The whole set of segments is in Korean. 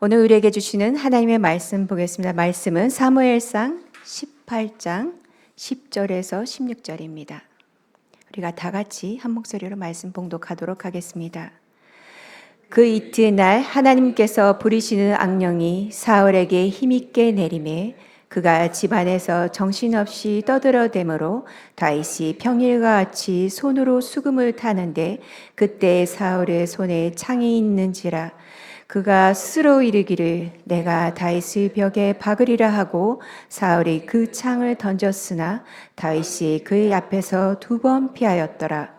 오늘 우리에게 주시는 하나님의 말씀 보겠습니다. 말씀은 사무엘상 18장 10절에서 16절입니다. 우리가 다 같이 한 목소리로 말씀 봉독하도록 하겠습니다. 그 이튿날 하나님께서 부리시는 악령이 사울에게 힘있게 내림에 그가 집안에서 정신없이 떠들어대므로 다윗이 평일과 같이 손으로 수금을 타는데 그때 사울의 손에 창이 있는지라 그가 스스로 이르기를 내가 다윗의 벽에 박으리라 하고 사울이 그 창을 던졌으나 다윗이 그의 앞에서 2번 피하였더라.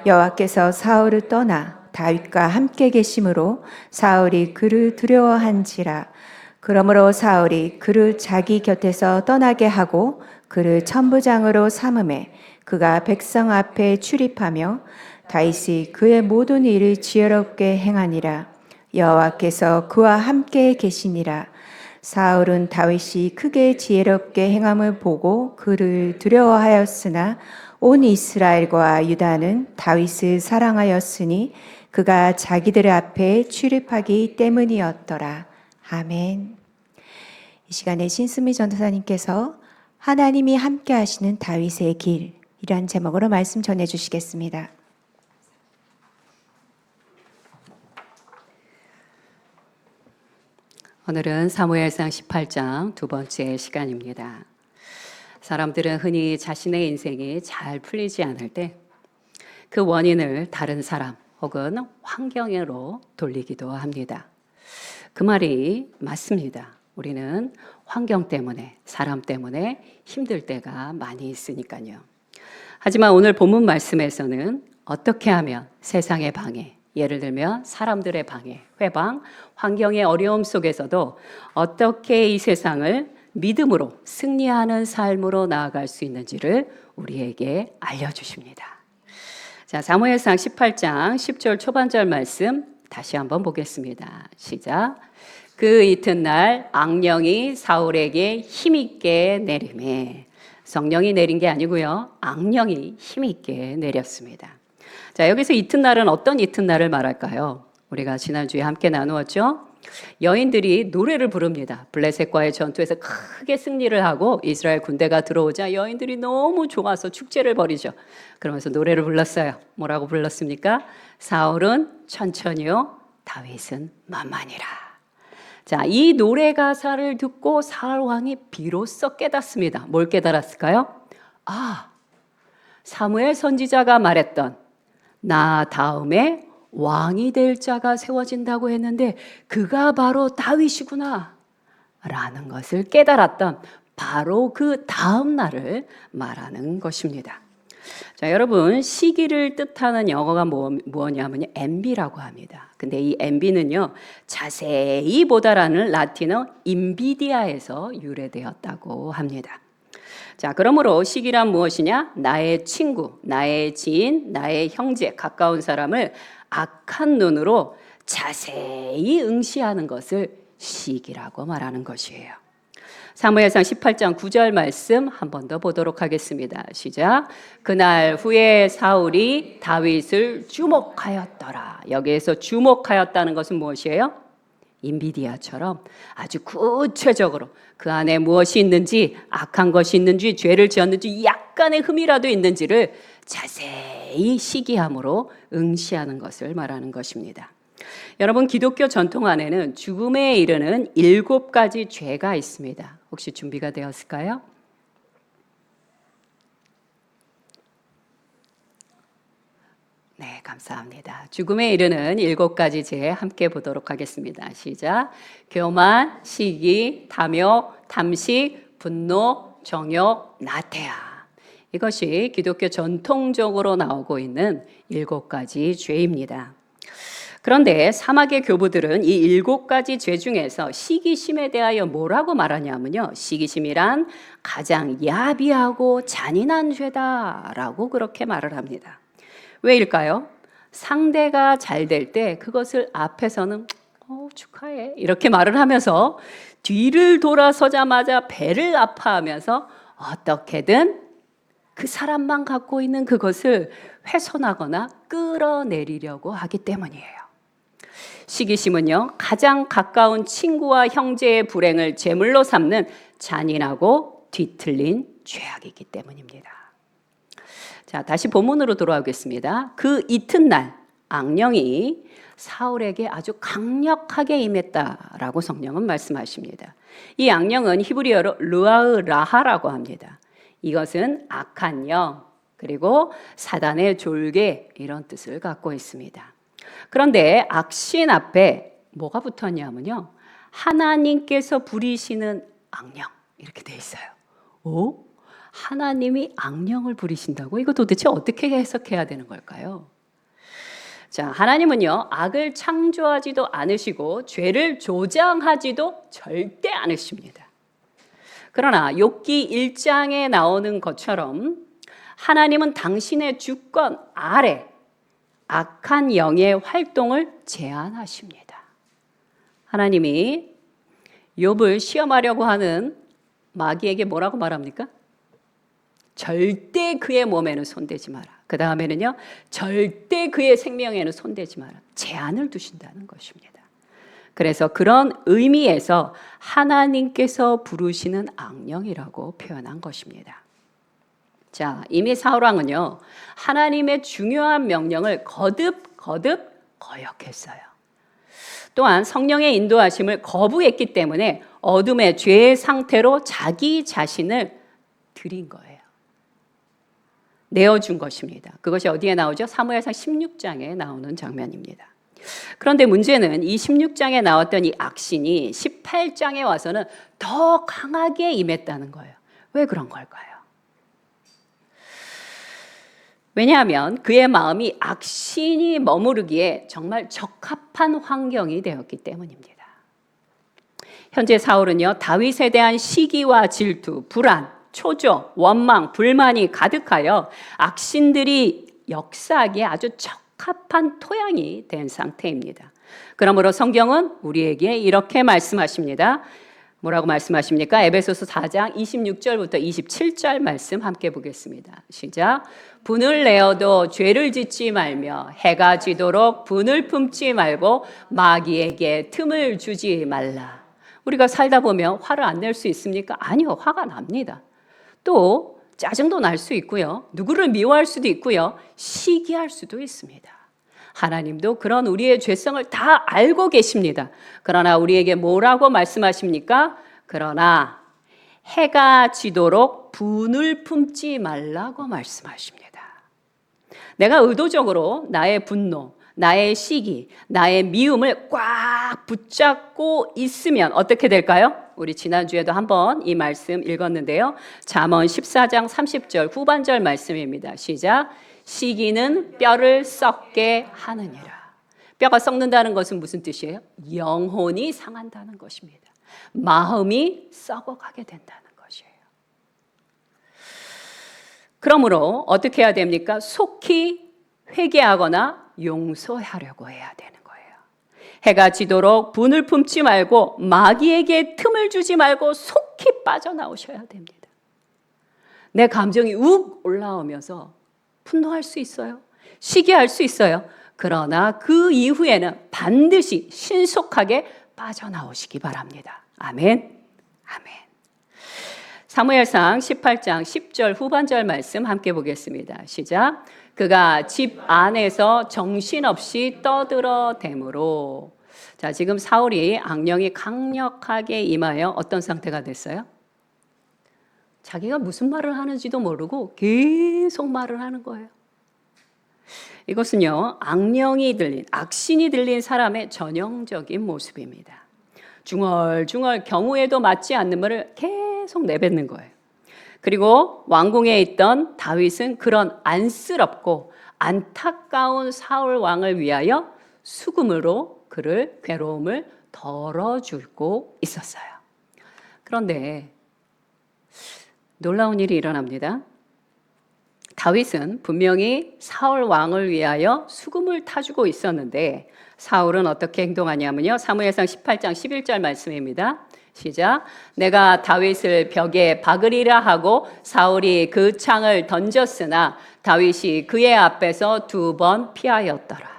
여호와께서 사울을 떠나 다윗과 함께 계심으로 사울이 그를 두려워한지라. 그러므로 사울이 그를 자기 곁에서 떠나게 하고 그를 천부장으로 삼음에 그가 백성 앞에 출입하며 다윗이 그의 모든 일을 지혜롭게 행하니라. 여호와께서 그와 함께 계시니라. 사울은 다윗이 크게 지혜롭게 행함을 보고 그를 두려워하였으나 온 이스라엘과 유다는 다윗을 사랑하였으니 그가 자기들 앞에 출입하기 때문이었더라. 아멘. 이 시간에 신수미 전도사님께서 하나님이 함께 하시는 다윗의 길이란 제목으로 말씀 전해 주시겠습니다. 오늘은 사무엘상 18장 두 번째 시간입니다. 사람들은 흔히 자신의 인생이 잘 풀리지 않을 때 그 원인을 다른 사람 혹은 환경으로 돌리기도 합니다. 그 말이 맞습니다. 우리는 환경 때문에, 사람 때문에 힘들 때가 많이 있으니까요. 하지만 오늘 본문 말씀에서는 어떻게 하면 세상의 방해, 예를 들면 사람들의 방해, 회방, 환경의 어려움 속에서도 어떻게 이 세상을 믿음으로 승리하는 삶으로 나아갈 수 있는지를 우리에게 알려주십니다. 자, 사무엘상 18장 10절 초반절 말씀 다시 한번 보겠습니다. 시작. 그 이튿날 악령이 사울에게 힘있게 내리매, 성령이 내린 게 아니고요, 악령이 힘있게 내렸습니다. 자, 여기서 이튿날은 어떤 이튿날을 말할까요? 우리가 지난주에 함께 나누었죠? 여인들이 노래를 부릅니다. 블레셋과의 전투에서 크게 승리를 하고 이스라엘 군대가 들어오자 여인들이 너무 좋아서 축제를 벌이죠. 그러면서 노래를 불렀어요. 뭐라고 불렀습니까? 사울은 천천히요, 다윗은 만만이라. 자, 이 노래 가사를 듣고 사울 왕이 비로소 깨닫습니다. 뭘 깨달았을까요? 아, 사무엘 선지자가 말했던 나 다음에 왕이 될 자가 세워진다고 했는데 그가 바로 다윗이구나 라는 것을 깨달았던 바로 그 다음 날을 말하는 것입니다. 자, 여러분, 시기를 뜻하는 영어가 뭐냐면요, MB라고 합니다. 근데 이 MB는요, 자세히 보다라는 라틴어 인비디아에서 유래되었다고 합니다. 자, 그러므로 시기란 무엇이냐? 나의 친구, 나의 지인, 나의 형제, 가까운 사람을 악한 눈으로 자세히 응시하는 것을 시기라고 말하는 것이에요. 사무엘상 18장 9절 말씀 한 번 더 보도록 하겠습니다. 시작. 그날 후에 사울이 다윗을 주목하였더라. 여기에서 주목하였다는 것은 무엇이에요? 인비디아처럼 아주 구체적으로 그 안에 무엇이 있는지, 악한 것이 있는지, 죄를 지었는지, 약간의 흠이라도 있는지를 자세히 시기함으로 응시하는 것을 말하는 것입니다. 여러분, 기독교 전통 안에는 죽음에 이르는 7가지 죄가 있습니다. 혹시 준비가 되었을까요? 네, 감사합니다. 죽음에 이르는 7가지 죄 함께 보도록 하겠습니다. 시작. 교만, 시기, 탐욕, 탐식, 분노, 정욕, 나태함. 이것이 기독교 전통적으로 나오고 있는 7가지 죄입니다. 그런데 사막의 교부들은 이 7가지 죄 중에서 시기심에 대하여 뭐라고 말하냐면요, 시기심이란 가장 야비하고 잔인한 죄다라고 그렇게 말을 합니다. 왜일까요? 상대가 잘 될 때 그것을 앞에서는 축하해 이렇게 말을 하면서 뒤를 돌아서자마자 배를 아파하면서 어떻게든 그 사람만 갖고 있는 그것을 훼손하거나 끌어내리려고 하기 때문이에요. 시기심은요, 가장 가까운 친구와 형제의 불행을 제물로 삼는 잔인하고 뒤틀린 죄악이기 때문입니다. 자, 다시 본문으로 돌아오겠습니다. 그 이튿날 악령이 사울에게 아주 강력하게 임했다라고 성령은 말씀하십니다. 이 악령은 히브리어로 르아흐라하라고 합니다. 이것은 악한 영, 그리고 사단의 졸개 이런 뜻을 갖고 있습니다. 그런데 악신 앞에 뭐가 붙었냐면요, 하나님께서 부리시는 악령 이렇게 돼 있어요. 오? 하나님이 악령을 부리신다고? 이거 도대체 어떻게 해석해야 되는 걸까요? 자, 하나님은요, 악을 창조하지도 않으시고 죄를 조장하지도 절대 않으십니다. 그러나 욥기 1장에 나오는 것처럼 하나님은 당신의 주권 아래 악한 영의 활동을 제한하십니다. 하나님이 욥을 시험하려고 하는 마귀에게 뭐라고 말합니까? 절대 그의 몸에는 손대지 마라. 그 다음에는요, 절대 그의 생명에는 손대지 마라. 제한을 두신다는 것입니다. 그래서 그런 의미에서 하나님께서 부르시는 악령이라고 표현한 것입니다. 자, 이미 사울왕은요, 하나님의 중요한 명령을 거듭 거역했어요. 또한 성령의 인도하심을 거부했기 때문에 어둠의 죄의 상태로 자기 자신을 드린 거예요. 내어준 것입니다. 그것이 어디에 나오죠? 사무엘상 16장에 나오는 장면입니다. 그런데 문제는 이 16장에 나왔던 이 악신이 18장에 와서는 더 강하게 임했다는 거예요. 왜 그런 걸까요? 왜냐하면 그의 마음이 악신이 머무르기에 정말 적합한 환경이 되었기 때문입니다. 현재 사울은요, 다윗에 대한 시기와 질투, 불안, 초조, 원망, 불만이 가득하여 악신들이 역사하기에 아주 적합한 토양이 된 상태입니다. 그러므로 성경은 우리에게 이렇게 말씀하십니다. 뭐라고 말씀하십니까? 에베소서 4장 26절부터 27절 말씀 함께 보겠습니다. 시작. 분을 내어도 죄를 짓지 말며 해가 지도록 분을 품지 말고 마귀에게 틈을 주지 말라. 우리가 살다 보면 화를 안 낼 수 있습니까? 아니요, 화가 납니다. 또 짜증도 날 수 있고요. 누구를 미워할 수도 있고요. 시기할 수도 있습니다. 하나님도 그런 우리의 죄성을 다 알고 계십니다. 그러나 우리에게 뭐라고 말씀하십니까? 그러나 해가 지도록 분을 품지 말라고 말씀하십니다. 내가 의도적으로 나의 분노, 나의 시기, 나의 미움을 꽉 붙잡고 있으면 어떻게 될까요? 우리 지난주에도 한번 이 말씀 읽었는데요. 잠언 14장 30절 후반절 말씀입니다. 시작. 시기는 뼈를 썩게 하느니라. 뼈가 썩는다는 것은 무슨 뜻이에요? 영혼이 상한다는 것입니다. 마음이 썩어가게 된다는 것이에요. 그러므로 어떻게 해야 됩니까? 속히 회개하거나 용서하려고 해야 되는 거예요. 해가 지도록 분을 품지 말고 마귀에게 틈을 주지 말고 속히 빠져나오셔야 됩니다. 내 감정이 욱 올라오면서 분노할 수 있어요. 시기할 수 있어요. 그러나 그 이후에는 반드시 신속하게 빠져나오시기 바랍니다. 아멘. 아멘. 사무엘상 18장 10절 후반절 말씀 함께 보겠습니다. 시작. 그가 집 안에서 정신없이 떠들어대므로. 자, 지금 사울이 악령이 강력하게 임하여 어떤 상태가 됐어요? 자기가 무슨 말을 하는지도 모르고 계속 말을 하는 거예요. 이것은요, 악령이 들린, 악신이 들린 사람의 전형적인 모습입니다. 중얼중얼 경우에도 맞지 않는 말을 계속 내뱉는 거예요. 그리고 왕궁에 있던 다윗은 그런 안쓰럽고 안타까운 사울 왕을 위하여 수금으로 그를 괴로움을 덜어주고 있었어요. 그런데 놀라운 일이 일어납니다. 다윗은 분명히 사울 왕을 위하여 수금을 타주고 있었는데 사울은 어떻게 행동하냐면요. 사무엘상 18장 11절 말씀입니다. 시작. 내가 다윗을 벽에 박으리라 하고 사울이 그 창을 던졌으나 다윗이 그의 앞에서 2번 피하였더라.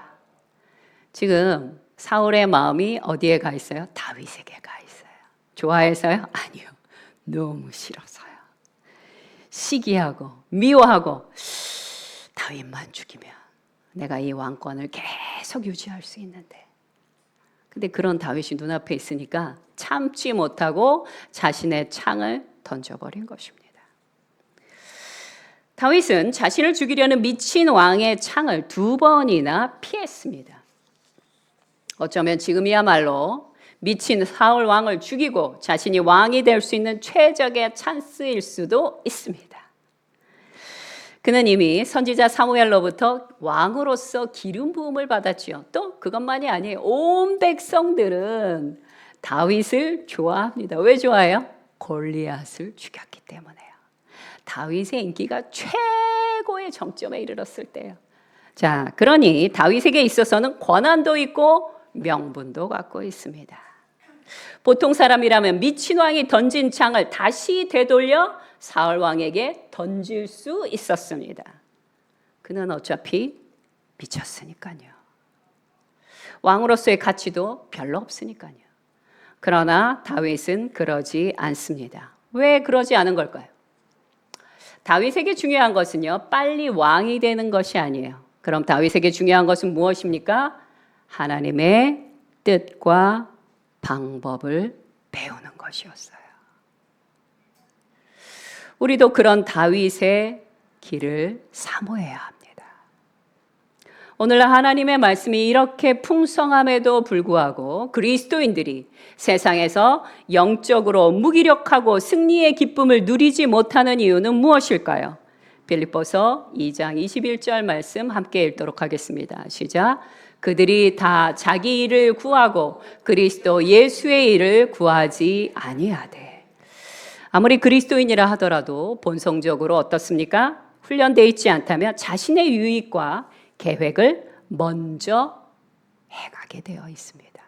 지금 사울의 마음이 어디에 가 있어요? 다윗에게 가 있어요. 좋아해서요? 아니요. 너무 싫어서요. 시기하고 미워하고 다윗만 죽이면 내가 이 왕권을 계속 유지할 수 있는데. 근데 그런 다윗이 눈앞에 있으니까 참지 못하고 자신의 창을 던져버린 것입니다. 다윗은 자신을 죽이려는 미친 왕의 창을 2번이나 피했습니다. 어쩌면 지금이야말로 미친 사울 왕을 죽이고 자신이 왕이 될 수 있는 최적의 찬스일 수도 있습니다. 그는 이미 선지자 사무엘로부터 왕으로서 기름 부음을 받았지요. 또 그것만이 아니에요. 온 백성들은 다윗을 좋아합니다. 왜 좋아해요? 골리앗을 죽였기 때문에요. 다윗의 인기가 최고의 정점에 이르렀을 때요. 자, 그러니 다윗에게 있어서는 권한도 있고 명분도 갖고 있습니다. 보통 사람이라면 미친 왕이 던진 창을 다시 되돌려 사울 왕에게 던질 수 있었습니다. 그는 어차피 미쳤으니까요. 왕으로서의 가치도 별로 없으니까요. 그러나 다윗은 그러지 않습니다. 왜 그러지 않은 걸까요? 다윗에게 중요한 것은요, 빨리 왕이 되는 것이 아니에요. 그럼 다윗에게 중요한 것은 무엇입니까? 하나님의 뜻과 방법을 배우는 것이었어요. 우리도 그런 다윗의 길을 사모해야 합니다. 오늘날 하나님의 말씀이 이렇게 풍성함에도 불구하고 그리스도인들이 세상에서 영적으로 무기력하고 승리의 기쁨을 누리지 못하는 이유는 무엇일까요? 빌립보서 2장 21절 말씀 함께 읽도록 하겠습니다. 시작. 그들이 다 자기 일을 구하고 그리스도 예수의 일을 구하지 아니하되. 아무리 그리스도인이라 하더라도 본성적으로 어떻습니까? 훈련되어 있지 않다면 자신의 유익과 계획을 먼저 해가게 되어 있습니다.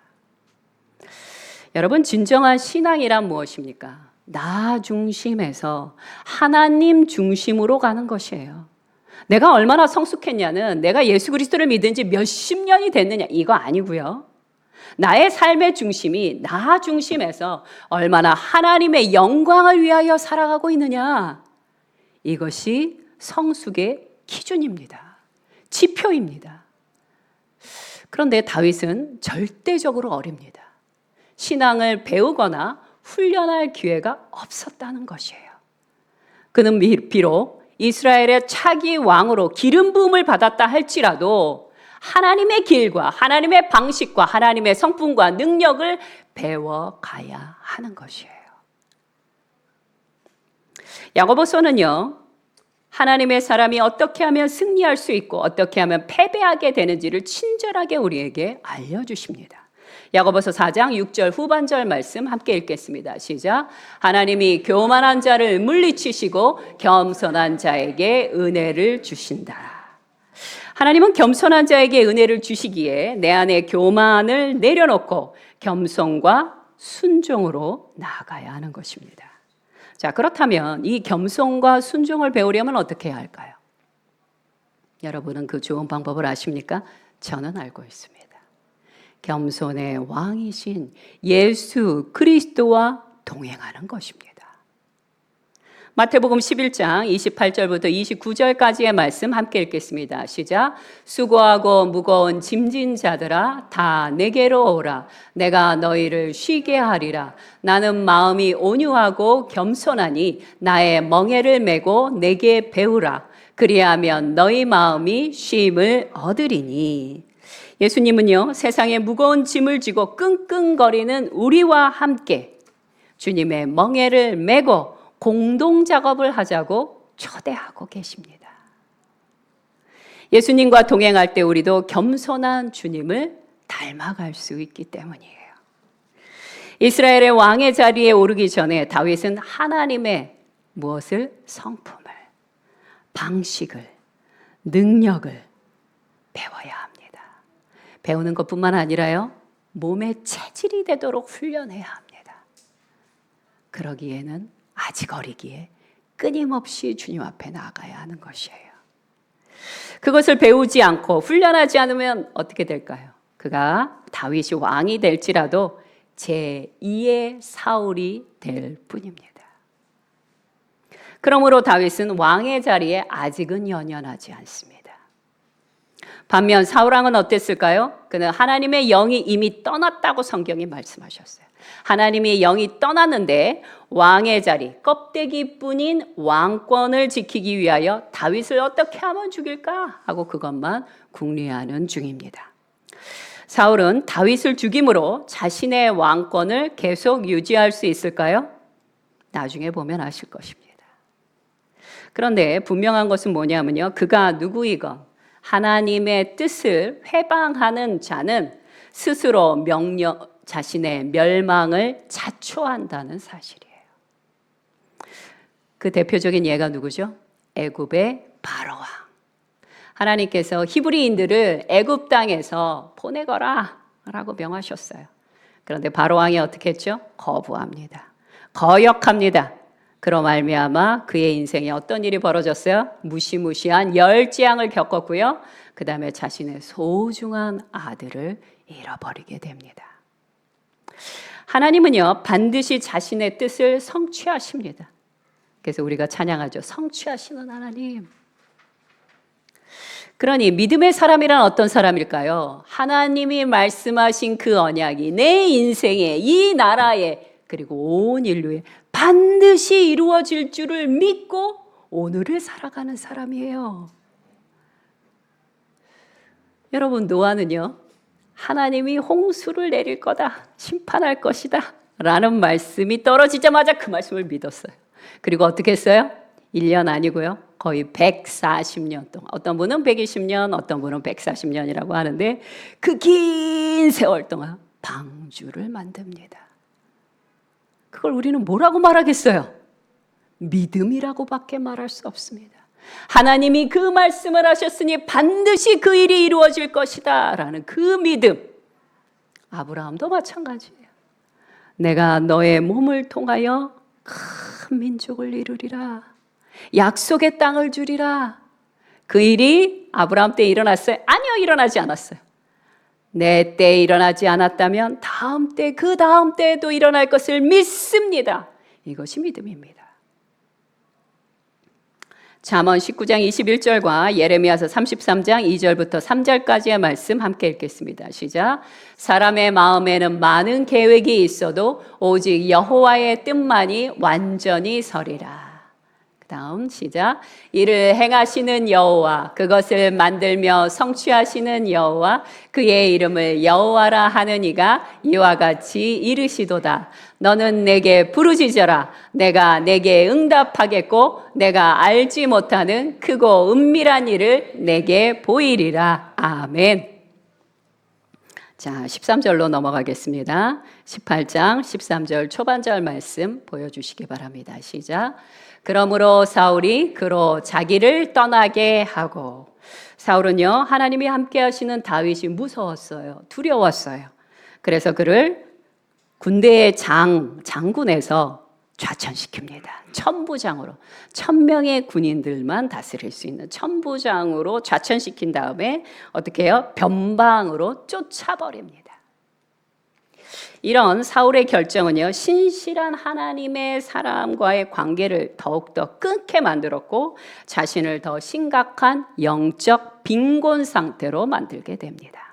여러분, 진정한 신앙이란 무엇입니까? 나 중심에서 하나님 중심으로 가는 것이에요. 내가 얼마나 성숙했냐는 내가 예수 그리스도를 믿은 지 몇십 년이 됐느냐 이거 아니고요. 나의 삶의 중심이 나 중심에서 얼마나 하나님의 영광을 위하여 살아가고 있느냐 이것이 성숙의 기준입니다. 지표입니다. 그런데 다윗은 절대적으로 어립니다. 신앙을 배우거나 훈련할 기회가 없었다는 것이에요. 그는 비록 이스라엘의 차기 왕으로 기름 부음을 받았다 할지라도 하나님의 길과 하나님의 방식과 하나님의 성품과 능력을 배워가야 하는 것이에요. 야고보서는요, 하나님의 사람이 어떻게 하면 승리할 수 있고 어떻게 하면 패배하게 되는지를 친절하게 우리에게 알려주십니다. 야고보서 4장 6절 후반절 말씀 함께 읽겠습니다. 시작. 하나님이 교만한 자를 물리치시고 겸손한 자에게 은혜를 주신다. 하나님은 겸손한 자에게 은혜를 주시기에 내 안에 교만을 내려놓고 겸손과 순종으로 나아가야 하는 것입니다. 자, 그렇다면 이 겸손과 순종을 배우려면 어떻게 해야 할까요? 여러분은 그 좋은 방법을 아십니까? 저는 알고 있습니다. 겸손의 왕이신 예수 그리스도와 동행하는 것입니다. 마태복음 11장 28절부터 29절까지의 말씀 함께 읽겠습니다. 시작. 수고하고 무거운 짐진 자들아 다 내게로 오라. 내가 너희를 쉬게 하리라. 나는 마음이 온유하고 겸손하니 나의 멍에를 메고 내게 배우라. 그리하면 너희 마음이 쉼을 얻으리니. 예수님은요, 세상에 무거운 짐을 지고 끙끙거리는 우리와 함께 주님의 멍에를 메고 공동 작업을 하자고 초대하고 계십니다. 예수님과 동행할 때 우리도 겸손한 주님을 닮아갈 수 있기 때문이에요. 이스라엘의 왕의 자리에 오르기 전에 다윗은 하나님의 무엇을? 성품을, 방식을, 능력을 배워야 합니다. 배우는 것뿐만 아니라요, 몸의 체질이 되도록 훈련해야 합니다. 그러기에는 아직 어리기에 끊임없이 주님 앞에 나아가야 하는 것이에요. 그것을 배우지 않고 훈련하지 않으면 어떻게 될까요? 그가 다윗이 왕이 될지라도 제2의 사울이 될 뿐입니다. 그러므로 다윗은 왕의 자리에 아직은 연연하지 않습니다. 반면 사울왕은 어땠을까요? 그는 하나님의 영이 이미 떠났다고 성경이 말씀하셨어요. 하나님의 영이 떠났는데 왕의 자리, 껍데기뿐인 왕권을 지키기 위하여 다윗을 어떻게 하면 죽일까 하고 그것만 궁리하는 중입니다. 사울은 다윗을 죽임으로 자신의 왕권을 계속 유지할 수 있을까요? 나중에 보면 아실 것입니다. 그런데 분명한 것은 뭐냐면요. 그가 누구이건 하나님의 뜻을 회방하는 자는 스스로 자신의 멸망을 자초한다는 사실이에요. 그 대표적인 예가 누구죠? 애굽의 바로왕. 하나님께서 히브리인들을 애굽 땅에서 보내거라 라고 명하셨어요. 그런데 바로왕이 어떻게 했죠? 거부합니다. 거역합니다. 그로 말미암아 그의 인생에 어떤 일이 벌어졌어요? 무시무시한 열재앙을 겪었고요. 그 다음에 자신의 소중한 아들을 잃어버리게 됩니다. 하나님은요, 반드시 자신의 뜻을 성취하십니다. 그래서 우리가 찬양하죠. 성취하시는 하나님. 그러니 믿음의 사람이란 어떤 사람일까요? 하나님이 말씀하신 그 언약이 내 인생에, 이 나라에, 그리고 온 인류에 반드시 이루어질 줄을 믿고 오늘을 살아가는 사람이에요. 여러분, 노아는요, 하나님이 홍수를 내릴 거다, 심판할 것이다 라는 말씀이 떨어지자마자 그 말씀을 믿었어요. 그리고 어떻게 했어요? 1년 아니고요, 거의 140년 동안, 어떤 분은 120년, 어떤 분은 140년이라고 하는데 그 긴 세월 동안 방주를 만듭니다. 그걸 우리는 뭐라고 말하겠어요? 믿음이라고밖에 말할 수 없습니다. 하나님이 그 말씀을 하셨으니 반드시 그 일이 이루어질 것이다 라는 그 믿음. 아브라함도 마찬가지예요. 내가 너의 몸을 통하여 큰 민족을 이루리라. 약속의 땅을 주리라. 그 일이 아브라함 때 일어났어요? 아니요, 일어나지 않았어요. 내 때에 일어나지 않았다면 다음 때, 그 다음 때에도 일어날 것을 믿습니다. 이것이 믿음입니다. 잠언 19장 21절과 예레미야서 33장 2절부터 3절까지의 말씀 함께 읽겠습니다. 시작. 사람의 마음에는 많은 계획이 있어도 오직 여호와의 뜻만이 완전히 서리라. 다음 시작. 이를 행하시는 여호와, 그것을 만들며 성취하시는 여호와, 그의 이름을 여호와라 하는 이가 이와 같이 이르시도다. 너는 내게 부르짖어라. 내가 내게 응답하겠고 내가 알지 못하는 크고 은밀한 일을 내게 보이리라. 아멘. 자, 13절로 넘어가겠습니다. 18장 13절 초반절 말씀 보여주시기 바랍니다. 시작. 그러므로 사울이 그로 자기를 떠나게 하고, 사울은요, 하나님이 함께 하시는 다윗이 무서웠어요. 두려웠어요. 그래서 그를 군대의 장군에서 좌천시킵니다. 천부장으로, 1000명의 군인들만 다스릴 수 있는 천부장으로 좌천시킨 다음에 어떻게 해요? 변방으로 쫓아버립니다. 이런 사울의 결정은요, 신실한 하나님의 사람과의 관계를 더욱더 끊게 만들었고 자신을 더 심각한 영적 빈곤 상태로 만들게 됩니다.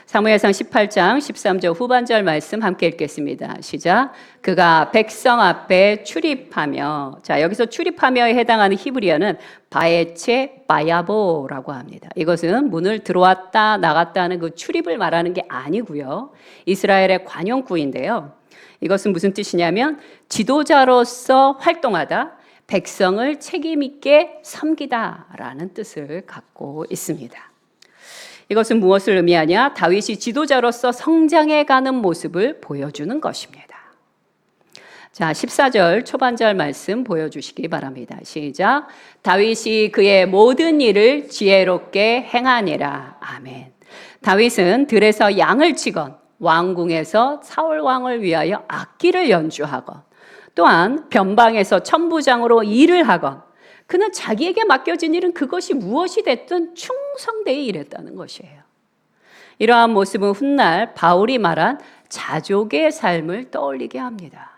사무엘상 18장 13절 후반절 말씀 함께 읽겠습니다. 시작. 그가 백성 앞에 출입하며, 자, 여기서 출입하며에 해당하는 히브리어는 바에체 바야보라고 합니다. 이것은 문을 들어왔다 나갔다 하는 그 출입을 말하는 게 아니고요, 이스라엘의 관용구인데요. 이것은 무슨 뜻이냐면 지도자로서 활동하다, 백성을 책임 있게 섬기다라는 뜻을 갖고 있습니다. 이것은 무엇을 의미하냐? 다윗이 지도자로서 성장해가는 모습을 보여주는 것입니다. 자, 14절 초반절 말씀 보여주시기 바랍니다. 시작. 다윗이 그의 모든 일을 지혜롭게 행하니라. 아멘. 다윗은 들에서 양을 치건 왕궁에서 사울 왕을 위하여 악기를 연주하건 또한 변방에서 천부장으로 일을 하건 그는 자기에게 맡겨진 일은 그것이 무엇이 됐든 충성되이 일했다는 것이에요. 이러한 모습은 훗날 바울이 말한 자족의 삶을 떠올리게 합니다.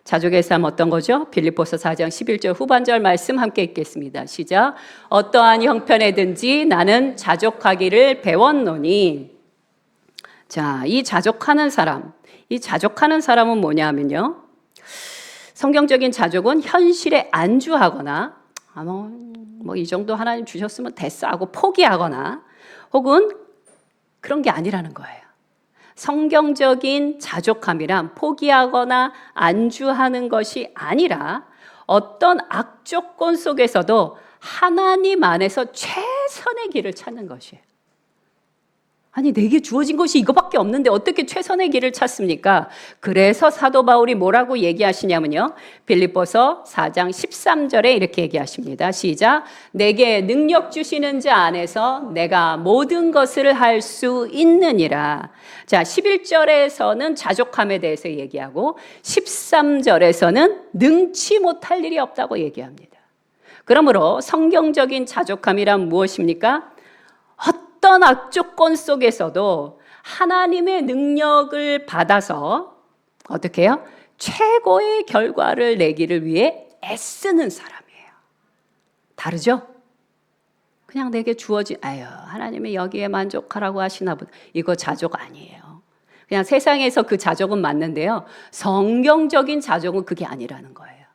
자족의 삶 어떤 거죠? 빌립보서 4장 11절 후반절 말씀 함께 읽겠습니다. 시작. 어떠한 형편에든지 나는 자족하기를 배웠노니. 자, 이 자족하는 사람은 뭐냐면요. 성경적인 자족은 현실에 안주하거나 뭐 이 정도 하나님 주셨으면 됐어 하고 포기하거나 혹은 그런 게 아니라는 거예요. 성경적인 자족함이란 포기하거나 안주하는 것이 아니라 어떤 악조건 속에서도 하나님 안에서 최선의 길을 찾는 것이에요. 아니, 내게 주어진 것이 이거밖에 없는데 어떻게 최선의 길을 찾습니까? 그래서 사도 바울이 뭐라고 얘기하시냐면요. 빌립보서 4장 13절에 이렇게 얘기하십니다. 시작. 내게 능력 주시는 자 안에서 내가 모든 것을 할 수 있느니라. 자, 11절에서는 자족함에 대해서 얘기하고 13절에서는 능치 못할 일이 없다고 얘기합니다. 그러므로 성경적인 자족함이란 무엇입니까? 어떤 악조건 속에서도 하나님의 능력을 받아서 어떻게 해요? 최고의 결과를 내기를 위해 애쓰는 사람이에요. 다르죠? 그냥 내게 주어진 하나님이 여기에 만족하라고 하시나 보다. 이거 자족 아니에요. 그냥 세상에서 그 자족은 맞는데요. 성경적인 자족은 그게 아니라는 거예요.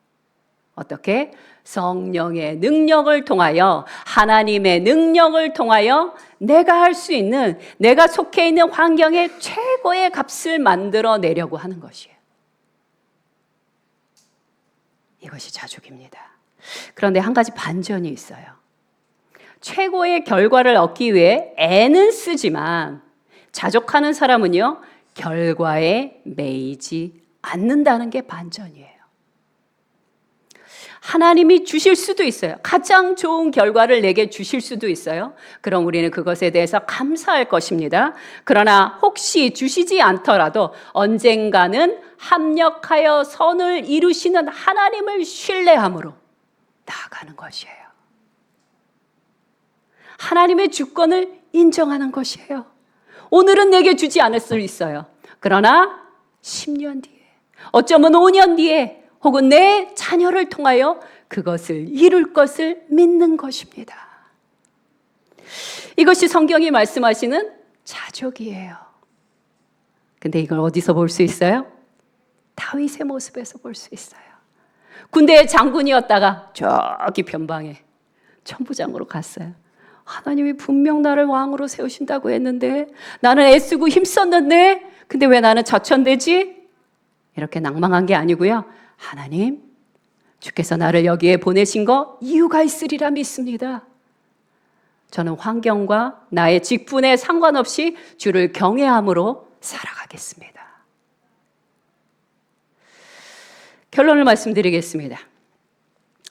어떻게? 성령의 능력을 통하여 하나님의 능력을 통하여 내가 할 수 있는 내가 속해 있는 환경에 최고의 값을 만들어내려고 하는 것이에요. 이것이 자족입니다. 그런데 한 가지 반전이 있어요. 최고의 결과를 얻기 위해 애는 쓰지만 자족하는 사람은요, 결과에 매이지 않는다는 게 반전이에요. 하나님이 주실 수도 있어요. 가장 좋은 결과를 내게 주실 수도 있어요. 그럼 우리는 그것에 대해서 감사할 것입니다. 그러나 혹시 주시지 않더라도 언젠가는 합력하여 선을 이루시는 하나님을 신뢰함으로 나아가는 것이에요. 하나님의 주권을 인정하는 것이에요. 오늘은 내게 주지 않을 수 있어요. 그러나 10년 뒤에, 어쩌면 5년 뒤에 혹은 내 자녀를 통하여 그것을 이룰 것을 믿는 것입니다. 이것이 성경이 말씀하시는 자족이에요. 근데 이걸 어디서 볼 수 있어요? 다윗의 모습에서 볼 수 있어요. 군대의 장군이었다가 저기 변방에 천부장으로 갔어요. 하나님이 분명 나를 왕으로 세우신다고 했는데 나는 애쓰고 힘썼는데 근데 왜 나는 저천되지? 이렇게 낭망한 게 아니고요. 하나님, 주께서 나를 여기에 보내신 거 이유가 있으리라 믿습니다. 저는 환경과 나의 직분에 상관없이 주를 경외함으로 살아가겠습니다. 결론을 말씀드리겠습니다.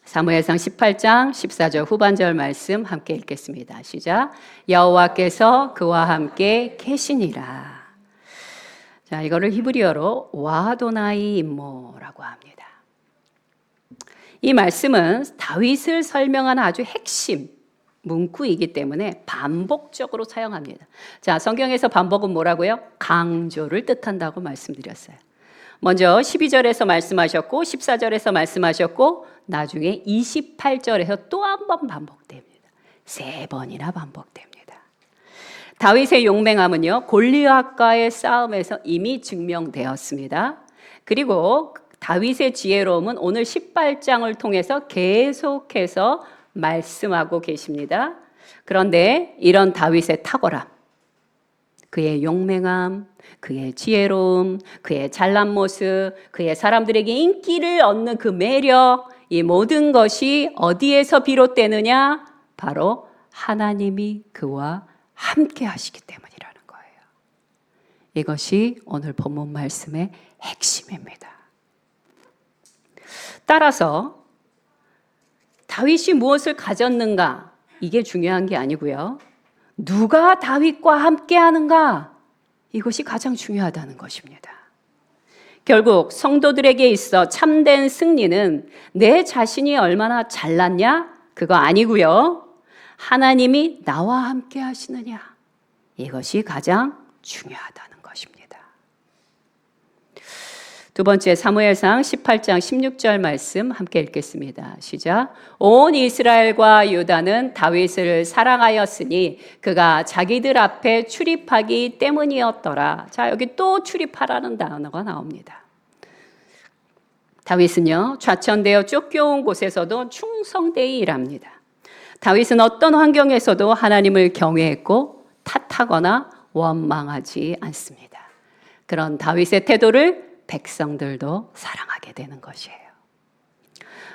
사무엘상 18장 14절 후반절 말씀 함께 읽겠습니다. 시작. 여호와께서 그와 함께 계시니라. 자, 이거를 히브리어로 와도나이 임모라고 합니다. 이 말씀은 다윗을 설명하는 아주 핵심 문구이기 때문에 반복적으로 사용합니다. 자, 성경에서 반복은 뭐라고요? 강조를 뜻한다고 말씀드렸어요. 먼저 12절에서 말씀하셨고 14절에서 말씀하셨고 나중에 28절에서 또 한 번 반복됩니다. 3번이나 반복됩니다. 다윗의 용맹함은요, 골리앗과의 싸움에서 이미 증명되었습니다. 그리고 다윗의 지혜로움은 오늘 18장을 통해서 계속해서 말씀하고 계십니다. 그런데 이런 다윗의 탁월함, 그의 용맹함, 그의 지혜로움, 그의 잘난 모습, 그의 사람들에게 인기를 얻는 그 매력, 이 모든 것이 어디에서 비롯되느냐? 바로 하나님이 그와 함께 하시기 때문이라는 거예요. 이것이 오늘 본문 말씀의 핵심입니다. 따라서 다윗이 무엇을 가졌는가? 이게 중요한 게 아니고요. 누가 다윗과 함께 하는가? 이것이 가장 중요하다는 것입니다. 결국 성도들에게 있어 참된 승리는 내 자신이 얼마나 잘났냐? 그거 아니고요. 하나님이 나와 함께 하시느냐? 이것이 가장 중요하다는 것입니다. 두 번째 사무엘상 18장 16절 말씀 함께 읽겠습니다. 시작. 온 이스라엘과 유다는 다윗을 사랑하였으니 그가 자기들 앞에 출입하기 때문이었더라. 자, 여기 또 출입하라는 단어가 나옵니다. 다윗은요, 좌천되어 쫓겨온 곳에서도 충성되이 일합니다. 다윗은 어떤 환경에서도 하나님을 경외했고 탓하거나 원망하지 않습니다. 그런 다윗의 태도를 백성들도 사랑하게 되는 것이에요.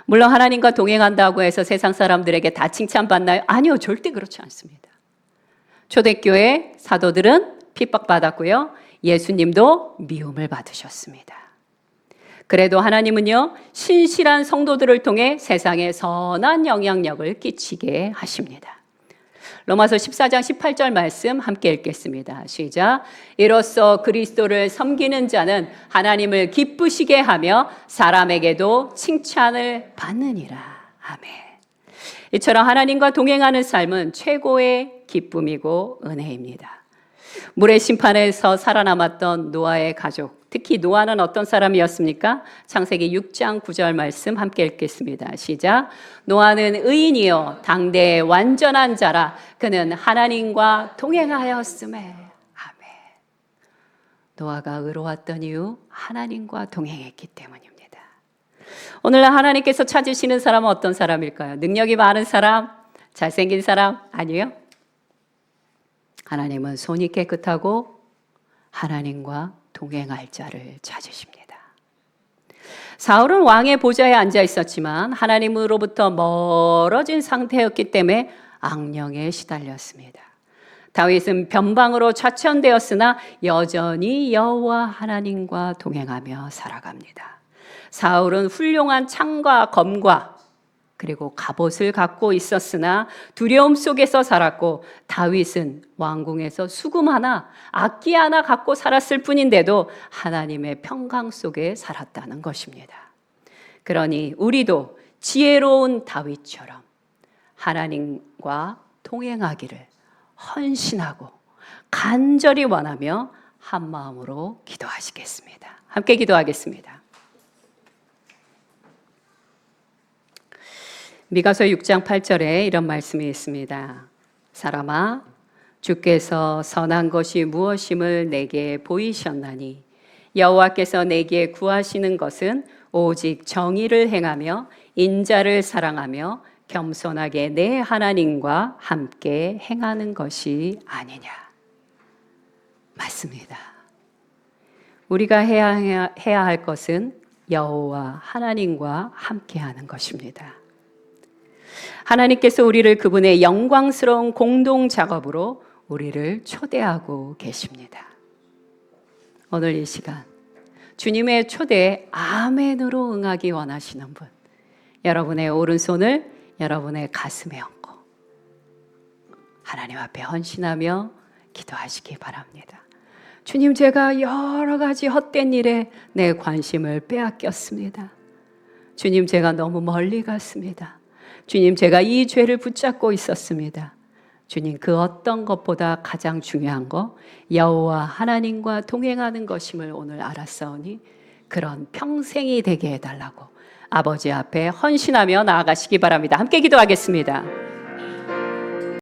물론 하나님과 동행한다고 해서 세상 사람들에게 다 칭찬받나요? 아니요, 절대 그렇지 않습니다. 초대교회 사도들은 핍박받았고요. 예수님도 미움을 받으셨습니다. 그래도 하나님은요, 신실한 성도들을 통해 세상에 선한 영향력을 끼치게 하십니다. 로마서 14장 18절 말씀 함께 읽겠습니다. 시작. 이로써 그리스도를 섬기는 자는 하나님을 기쁘시게 하며 사람에게도 칭찬을 받느니라. 아멘. 이처럼 하나님과 동행하는 삶은 최고의 기쁨이고 은혜입니다. 물의 심판에서 살아남았던 노아의 가족, 특히 노아는 어떤 사람이었습니까? 창세기 6장 9절 말씀 함께 읽겠습니다. 시작. 노아는 의인이요 당대의 완전한 자라. 그는 하나님과 동행하였음에. 아멘. 노아가 의로웠던 이유 하나님과 동행했기 때문입니다. 오늘날 하나님께서 찾으시는 사람은 어떤 사람일까요? 능력이 많은 사람? 잘생긴 사람? 아니요. 하나님은 손이 깨끗하고 하나님과 동행할 자를 찾으십니다. 사울은 왕의 보좌에 앉아 있었지만 하나님으로부터 멀어진 상태였기 때문에 악령에 시달렸습니다. 다윗은 변방으로 좌천되었으나 여전히 여호와 하나님과 동행하며 살아갑니다. 사울은 훌륭한 창과 검과 그리고 갑옷을 갖고 있었으나 두려움 속에서 살았고 다윗은 왕궁에서 수금 하나, 악기 하나 갖고 살았을 뿐인데도 하나님의 평강 속에 살았다는 것입니다. 그러니 우리도 지혜로운 다윗처럼 하나님과 동행하기를 헌신하고 간절히 원하며 한 마음으로 기도하시겠습니다. 함께 기도하겠습니다. 미가서 6장 8절에 이런 말씀이 있습니다. 사람아, 주께서 선한 것이 무엇임을 내게 보이셨나니 여호와께서 내게 구하시는 것은 오직 정의를 행하며 인자를 사랑하며 겸손하게 내 하나님과 함께 행하는 것이 아니냐. 맞습니다. 우리가 해야 할 것은 여호와 하나님과 함께하는 것입니다. 하나님께서 우리를 그분의 영광스러운 공동 작업으로 우리를 초대하고 계십니다. 오늘 이 시간 주님의 초대에 아멘으로 응하기 원하시는 분, 여러분의 오른손을 여러분의 가슴에 얹고 하나님 앞에 헌신하며 기도하시기 바랍니다. 주님, 제가 여러 가지 헛된 일에 내 관심을 빼앗겼습니다. 주님, 제가 너무 멀리 갔습니다. 주님, 제가 이 죄를 붙잡고 있었습니다. 주님, 그 어떤 것보다 가장 중요한 거 여호와 하나님과 동행하는 것임을 오늘 알았사오니 그런 평생이 되게 해달라고 아버지 앞에 헌신하며 나아가시기 바랍니다. 함께 기도하겠습니다.